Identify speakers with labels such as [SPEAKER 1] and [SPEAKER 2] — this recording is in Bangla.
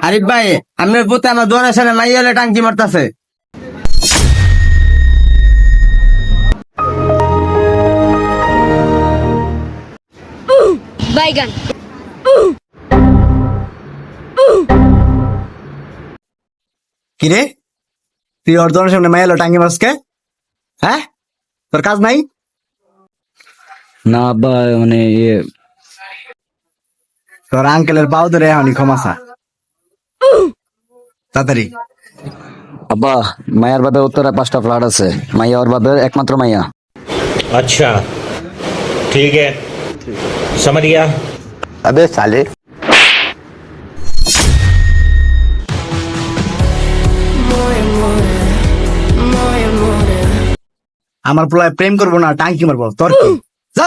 [SPEAKER 1] আরিফ ভাই আপনার পুতে আমার দোয়ারের সামনে মাইয়ালে টাঙ্কি মারতাছে।
[SPEAKER 2] বাইগান।
[SPEAKER 3] কিরে তুই ওর দোকানের সামনে মাইয়ালো টাঙ্গি মাসকে? হ্যাঁ, তোর কাজ নাই?
[SPEAKER 4] না আব্বা, মানে
[SPEAKER 3] তোর আঙ্কেলের পাও ধরে এখনই ক্ষমাসা তাড়াতাড়ি।
[SPEAKER 4] আব্বা, মায়ার বাদে উত্তরে 5টা ফ্ল্যাট আছে, মাইয়া ওর বাদে একমাত্র মাইয়া।
[SPEAKER 5] अच्छा ठीक है समझ गया।
[SPEAKER 6] अबे साले।
[SPEAKER 3] আমার পোলায় প্রেম করবো না টাঙ্কি মারবো, তোর কি? যা।